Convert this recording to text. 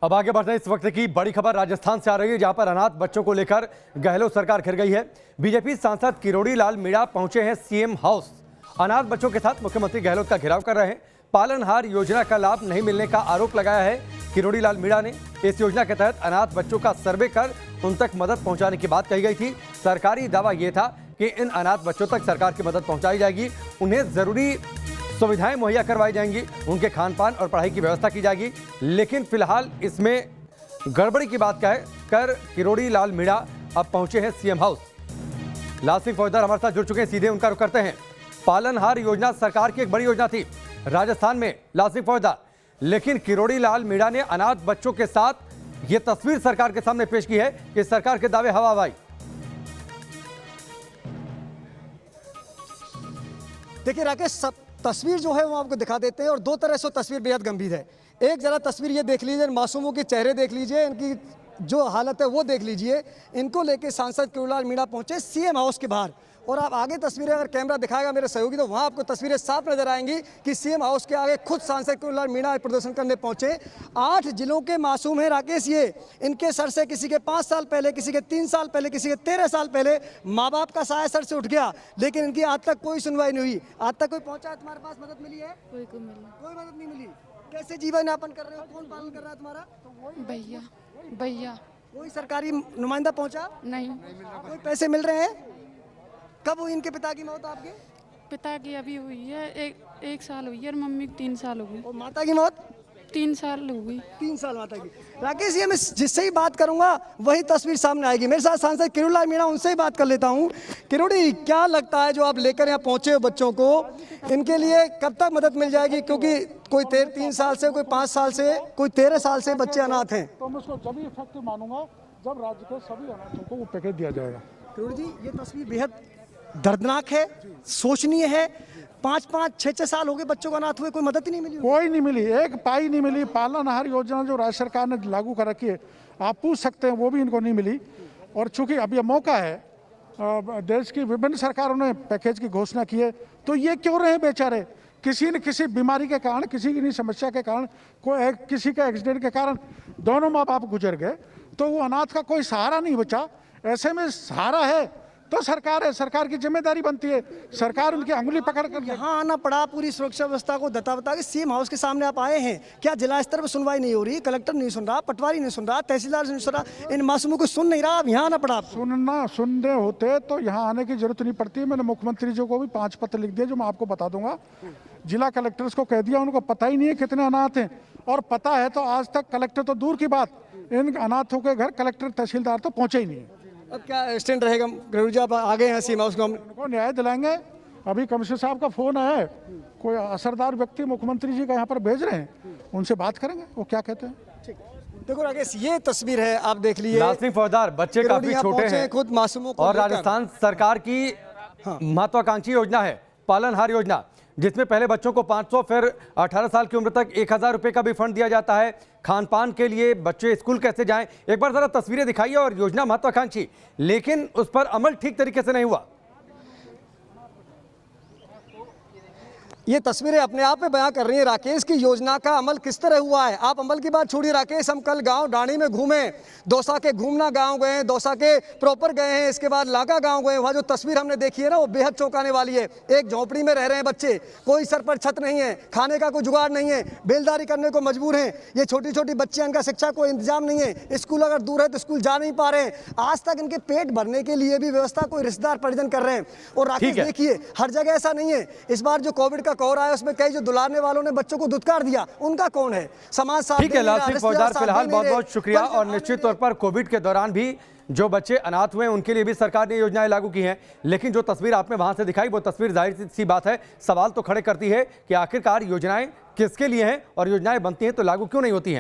अब आगे बढ़ते हैं। इस वक्त की बड़ी खबर राजस्थान से आ रही है, जहां पर अनाथ बच्चों को लेकर गहलोत सरकार घिर गई है। बीजेपी सांसद किरोड़ी लाल मीणा पहुंचे हैं सीएम हाउस। अनाथ बच्चों के साथ मुख्यमंत्री गहलोत का घेराव कर रहे हैं। पालनहार योजना का लाभ नहीं मिलने का आरोप लगाया है किरोड़ी लाल मीणा ने। इस योजना के तहत अनाथ बच्चों का सर्वे कर उन तक मदद पहुंचाने की बात कही गई थी। सरकारी दावा यह था कि इन अनाथ बच्चों तक सरकार की मदद पहुंचाई जाएगी, उन्हें जरूरी सुविधाएं मुहैया करवाई जाएंगी, उनके खान पान और पढ़ाई की व्यवस्था की जाएगी। लेकिन फिलहाल इसमें गड़बड़ी की बात कर किरोड़ी लाल मीणा अब पहुंचे हैं सीएम हाउस। लाल सिंह फौजदार हमारे साथ जुड़ चुके हैं, सीधे उनका रुख करते हैं। पालनहार योजना सरकार की एक बड़ी योजना थी राजस्थान में, लाल सिंह फौजदार, लेकिन किरोड़ी लाल मीणा ने अनाथ बच्चों के साथ यह तस्वीर सरकार के सामने पेश की है कि सरकार के दावे हवा हवाई। देखिए राकेश, सब तस्वीर जो है वो आपको दिखा देते हैं और दो तरह से तस्वीर बेहद गंभीर है। एक जरा तस्वीर ये देख लीजिए, मासूमों के चेहरे देख लीजिए, इनकी जो हालत है वो देख लीजिए। इनको लेके सांसद किरोड़ी लाल मीणा पहुंचे सीएम हाउस के बाहर। और आप आगे तस्वीरें अगर कैमरा दिखाएगा मेरे सहयोगी तो वहां आपको तस्वीरें साफ नजर आएंगी कि सीएम हाउस के आगे खुद सांसद किरोड़ी लाल मीणा प्रदर्शन करने पहुंचे। 8 जिलों के मासूम हैं राकेश ये। इनके सर से किसी के 5 साल पहले, किसी के 3 साल पहले, किसी के 13 साल पहले माँ बाप का साया सर से उठ गया, लेकिन इनकी आज तक कोई सुनवाई नहीं हुई। आज तक कोई पहुंचा है तुम्हारे पास? मदद मिली है? कोई मदद नहीं मिली। कैसे जीवन यापन कर रहे हो? कौन पालन कर रहा है तुम्हारा? भैया कोई सरकारी नुमाइंदा पहुंचा? नहीं। कोई पैसे मिल रहे हैं? कब हुई इनके पिता की मौत? आपके पिता की अभी हुई है, एक साल हुई है और मम्मी की 3 साल हो गई। और माता की मौत? 3 साल हो गई। 3 साल माता की। राकेश ये मैं जिससे ही बात करूंगा वही तस्वीर सामने आएगी। मेरे साथ सांसद किरोड़ी लाल मीणा, उनसे ही बात कर लेता हूं। किरोड़ी, क्या लगता है जो आप लेकर यहाँ पहुंचे हो बच्चों को, इनके लिए कब तक मदद मिल जाएगी? क्योंकि कोई 3 साल से, कोई 5 साल से, कोई 13 साल से बच्चे अनाथ हैं। तो मैं उसको जब ही इफेक्टिव मानूंगा जब राज्य के सभी अनाथों को वो पैकेज दिया जाएगा। किरोड़ी जी, ये तस्वीर बेहद दर्दनाक है, सोचनीय है। 5-5, 6-6 साल हो गए बच्चों को अनाथ हुए, कोई मदद ही नहीं मिली। कोई नहीं मिली, एक पाई नहीं मिली। पालनहार योजना जो राज्य सरकार ने लागू कर रखी है, आप पूछ सकते हैं, वो भी इनको नहीं मिली। और चूंकि अब ये मौका है, देश की विभिन्न सरकारों ने पैकेज की घोषणा की है, तो ये क्यों रहे बेचारे? किसी न किसी बीमारी के कारण, किसी की समस्या के कारण, किसी के एक्सीडेंट के कारण दोनों माँ बाप गुजर गए, तो वो अनाथ का कोई सहारा नहीं बचा। ऐसे में सहारा है तो सरकार है, सरकार की जिम्मेदारी बनती है, सरकार उनकी अंगुली पकड़ कर। यहाँ आना पड़ा, पूरी सुरक्षा व्यवस्था को दता बता के सीएम हाउस के सामने आप आए हैं। क्या जिला स्तर पर सुनवाई नहीं हो रही? कलेक्टर नहीं सुन रहा, पटवारी नहीं सुन रहा, तहसीलदार नहीं सुन रहा, इन मासूमों को सुन नहीं रहा, अब यहाँ आना पड़ा? सुनने होते तो यहाँ आने की जरूरत नहीं पड़ती। मैंने मुख्यमंत्री जी को भी 5 पत्र लिख दिए, जो मैं आपको बता दूंगा। जिला कलेक्टर्स को कह दिया, उनको पता ही नहीं है कितने अनाथ हैं, और पता है तो आज तक कलेक्टर तो दूर की बात, इन अनाथों के घर कलेक्टर तहसीलदार तो पहुंचे ही नहीं है। अब क्या स्टैंड रहेगा? किरोड़ी जी, आप आ गए हैं सीएम हाउस को, उनको न्याय दिलाएंगे। अभी कमिश्नर साहब का फोन है, कोई असरदार व्यक्ति मुख्यमंत्री जी का यहाँ पर भेज रहे हैं, उनसे बात करेंगे वो क्या कहते हैं। ठीक। देखो राकेश, ये तस्वीर है, आप देख लीजिए। लाल सिंह फौजदार, बच्चे काफी छोटे हैं, खुद मासूमों को और राजस्थान सरकार की महत्वाकांक्षी योजना है पालनहार योजना, जिसमें पहले बच्चों को 500, फिर 18 साल की उम्र तक 1000 रुपए का भी फंड दिया जाता है। खान पान के लिए बच्चे स्कूल कैसे जाएं, एक बार जरा तस्वीरें दिखाइए। और योजना महत्वाकांक्षी, लेकिन उस पर अमल ठीक तरीके से नहीं हुआ। ये तस्वीरें अपने आप में बयां कर रही है राकेश की योजना का अमल किस तरह हुआ है। आप अमल की बात छोड़िए राकेश, हम कल गांव डाणी में घूमे, दौसा के घूमना गांव गए, दौसा के प्रॉपर गए हैं, इसके बाद लाका गांव गए। वहाँ जो तस्वीर हमने देखी है ना, वो बेहद चौंकाने वाली है। एक झोपड़ी में रह रहे हैं बच्चे, कोई सर पर छत नहीं है, खाने का कोई जुगाड़ नहीं है, बेलदारी करने को मजबूर हैं। ये छोटी छोटी बच्चियां, इनका शिक्षा को इंतजाम नहीं है, स्कूल अगर दूर है तो स्कूल जा नहीं पा रहे हैं। आज तक इनके पेट भरने के लिए भी व्यवस्था कोई रिश्तेदार परिजन कर रहे हैं। और राकेश देखिए, हर जगह ऐसा नहीं है। इस बार जो कोविड का कहर आया, उसमें कई जो दुलारने वालों ने बच्चों को दुत्कार दिया, उनका कौन है? समाज साथ। ठीक है लाल सिंह फौजदार, फिलहाल बहुत बहुत शुक्रिया। और निश्चित तौर पर कोविड के दौरान भी जो बच्चे अनाथ हुए उनके लिए भी सरकार ने योजनाएं लागू की हैं, लेकिन जो तस्वीर आपने वहां से दिखाई, वो तस्वीर जाहिर सी बात है सवाल तो खड़े करती है कि आखिरकार योजनाएं किसके लिए हैं और योजनाएं बनती हैं तो लागू क्यों नहीं होती हैं।